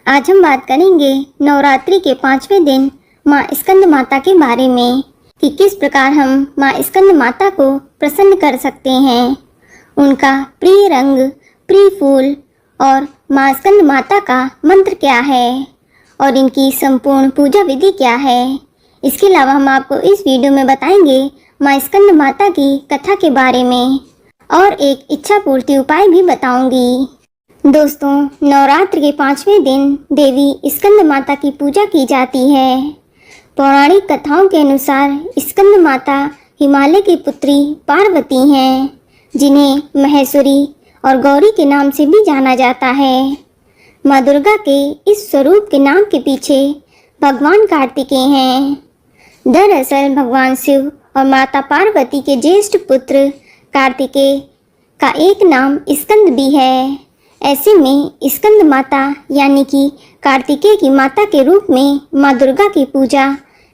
आज हम बात करेंगे नवरात्रि के 5वें दिन माँ स्कंद माता के बारे में कि किस प्रकार हम माँ स्कंद माता को प्रसन्न कर सकते हैं। उनका प्रिय रंग, प्रिय फूल और माँ स्कंद माता का मंत्र क्या है और इनकी संपूर्ण पूजा विधि क्या है। इसके अलावा हम आपको इस वीडियो में बताएंगे माँ स्कंद माता की कथा के बारे में और एक इच्छा पूर्ति उपाय भी बताऊंगी। दोस्तों, नवरात्र के 5वें दिन देवी स्कंद माता की पूजा की जाती है। पौराणिक कथाओं के अनुसार स्कंद माता हिमालय की पुत्री पार्वती हैं, जिन्हें महेश्वरी और गौरी के नाम से भी जाना जाता है। माँ दुर्गा के इस स्वरूप के नाम के पीछे भगवान कार्तिकेय हैं। दरअसल भगवान शिव और माता पार्वती के ज्येष्ठ पुत्र कार्तिकेय का एक नाम स्कंद भी है। ऐसे में स्कंद माता यानी कि कार्तिकेय की माता के रूप में माँ दुर्गा की पूजा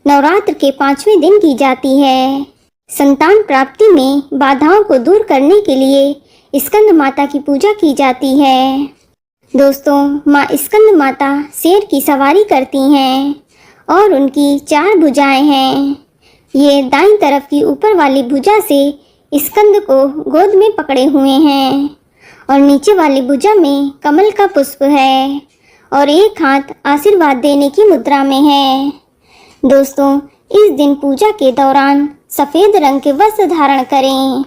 नवरात्र के 5वें दिन की जाती है। संतान प्राप्ति में बाधाओं को दूर करने के लिए स्कंद माता की पूजा की जाती है। दोस्तों, माँ स्कंद माता शेर की सवारी करती हैं और उनकी 4 भुजाएं हैं। ये दाईं तरफ की ऊपर वाली भुजा से स्कंद को गोद में पकड़े हुए हैं और नीचे वाली भुजा में कमल का पुष्प है और एक हाथ आशीर्वाद देने की मुद्रा में है। दोस्तों, इस दिन पूजा के दौरान सफ़ेद रंग के वस्त्र धारण करें।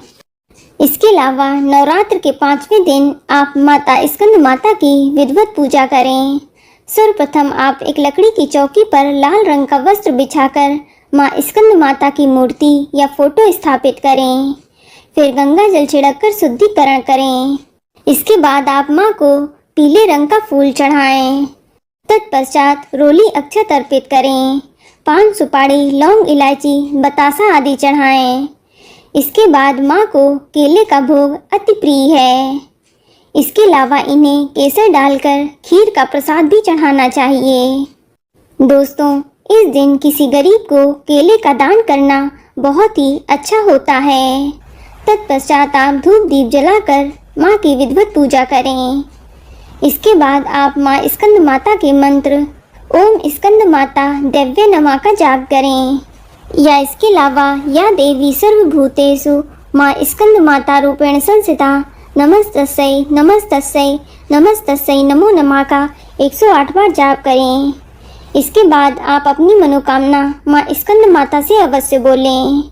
इसके अलावा नवरात्र के 5वें दिन आप माता स्कंद माता की विधिवत पूजा करें। सर्वप्रथम आप एक लकड़ी की चौकी पर लाल रंग का वस्त्र बिछाकर माँ स्कंद माता की मूर्ति या फोटो स्थापित करें। फिर गंगा जल छिड़ककर शुद्धिकरण करें। इसके बाद आप माँ को पीले रंग का फूल चढ़ाएं। तत्पश्चात रोली अक्षत अर्पित करें। पान, सुपारी, लौंग, इलायची, बतासा आदि चढ़ाएं। इसके बाद माँ को केले का भोग अति प्रिय है। इसके अलावा इन्हें केसर डालकर खीर का प्रसाद भी चढ़ाना चाहिए। दोस्तों, इस दिन किसी गरीब को केले का दान करना बहुत ही अच्छा होता है। तत्पश्चात आप धूप दीप जलाकर माँ की विधिवत पूजा करें। इसके बाद आप माँ स्कंद माता के मंत्र ओम स्कंद माता दिव्य नमः का जाप करें या इसके अलावा या देवी सर्वभूतेषु माँ स्कंद माता रूपेण संस्थिता नमस्तस्यै नमस्तस्यै नमस्तस्यै नमो नमः का 108 बार जाप करें। इसके बाद आप अपनी मनोकामना माँ स्कंद माता से अवश्य बोलें।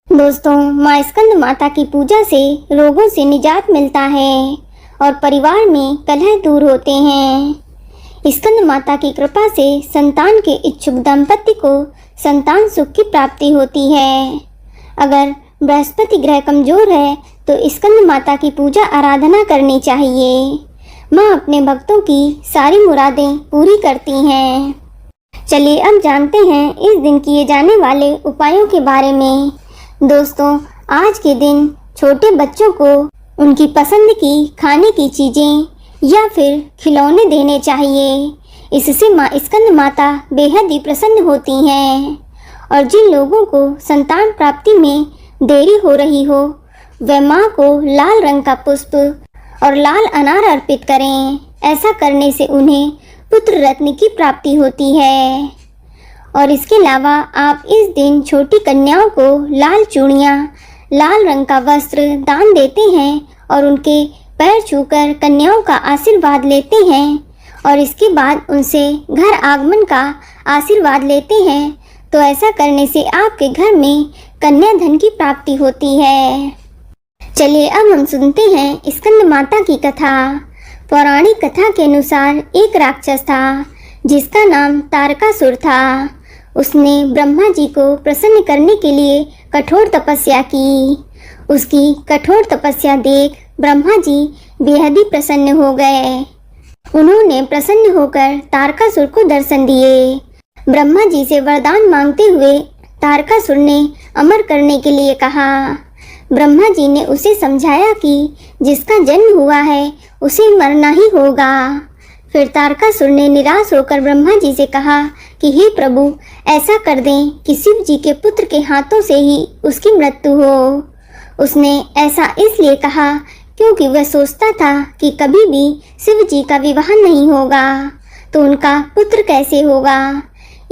दोस्तों, माँ स्कंद माता की पूजा से रोगों से निजात मिलता है और परिवार में कलह दूर होते हैं। स्कंद माता की कृपा से संतान के इच्छुक दंपति को संतान सुख की प्राप्ति होती है। अगर बृहस्पति ग्रह कमजोर है तो स्कंद माता की पूजा आराधना करनी चाहिए। माँ अपने भक्तों की सारी मुरादें पूरी करती हैं। चलिए अब जानते हैं इस दिन किए जाने वाले उपायों के बारे में। दोस्तों, आज के दिन छोटे बच्चों को उनकी पसंद की खाने की चीज़ें या फिर खिलौने देने चाहिए। इससे माँ स्कंद माता बेहद ही प्रसन्न होती हैं और जिन लोगों को संतान प्राप्ति में देरी हो रही हो वे माँ को लाल रंग का पुष्प और लाल अनार अर्पित करें। ऐसा करने से उन्हें पुत्र रत्न की प्राप्ति होती है। और इसके अलावा आप इस दिन छोटी कन्याओं को लाल चूड़ियाँ, लाल रंग का वस्त्र दान देते हैं और उनके पैर छूकर कन्याओं का आशीर्वाद लेते हैं और इसके बाद उनसे घर आगमन का आशीर्वाद लेते हैं। तो ऐसा करने से आपके घर में कन्या धन की प्राप्ति होती है। चलिए अब हम सुनते हैं स्कंद माता की कथा। पौराणिक कथा के अनुसार एक राक्षस था जिसका नाम तारकासुर था। उसने ब्रह्मा जी को प्रसन्न करने के लिए कठोर तपस्या की। उसकी कठोर तपस्या देख ब्रह्मा जी बेहद ही प्रसन्न हो गए। उन्होंने प्रसन्न होकर तारकासुर को दर्शन दिए। ब्रह्मा जी से वरदान मांगते हुए तारकासुर ने अमर करने के लिए कहा। ब्रह्मा जी ने उसे समझाया कि जिसका जन्म हुआ है उसे मरना ही होगा। फिर तारकासुर ने निराश होकर ब्रह्मा जी से कहा कि हे प्रभु, ऐसा कर दें कि शिव जी के पुत्र के हाथों से ही उसकी मृत्यु हो। उसने ऐसा इसलिए कहा क्योंकि वह सोचता था कि कभी भी शिव जी का विवाह नहीं होगा। तो उनका पुत्र कैसे होगा,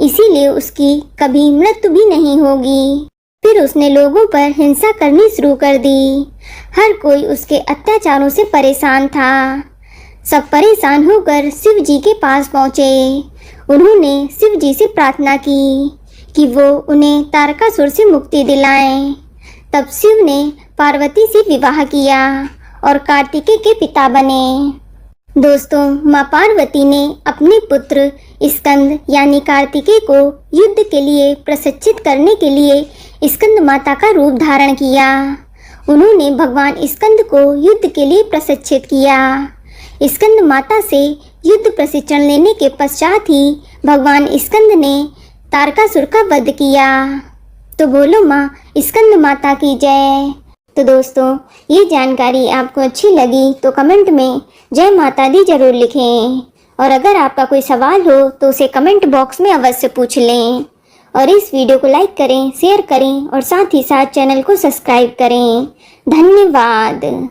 इसीलिए उसकी कभी मृत्यु भी नहीं होगी। फिर उसने लोगों पर हिंसा करनी शुरू कर दी। हर कोई उसके अत्याचारों से परेशान था। सब परेशान होकर शिव जी के पास पहुँचे। उन्होंने शिव जी से प्रार्थना की कि वो उन्हें तारकासुर से मुक्ति दिलाएं। तब शिव ने पार्वती से विवाह किया और कार्तिकेय के पिता बने। दोस्तों, माँ पार्वती ने अपने पुत्र स्कंद यानी कार्तिकेय को युद्ध के लिए प्रशिक्षित करने के लिए स्कंद माता का रूप धारण किया। उन्होंने भगवान स्कंद को युद्ध के लिए प्रशिक्षित किया। स्कंद माता से युद्ध प्रशिक्षण लेने के पश्चात ही भगवान स्कंद ने तारकासुर का वध किया। तो बोलो माँ स्कंद माता की जय। तो दोस्तों, ये जानकारी आपको अच्छी लगी तो कमेंट में जय माता दी जरूर लिखें। और अगर आपका कोई सवाल हो तो उसे कमेंट बॉक्स में अवश्य पूछ लें। और इस वीडियो को लाइक करें, शेयर करें और साथ ही साथ चैनल को सब्सक्राइब करें। धन्यवाद।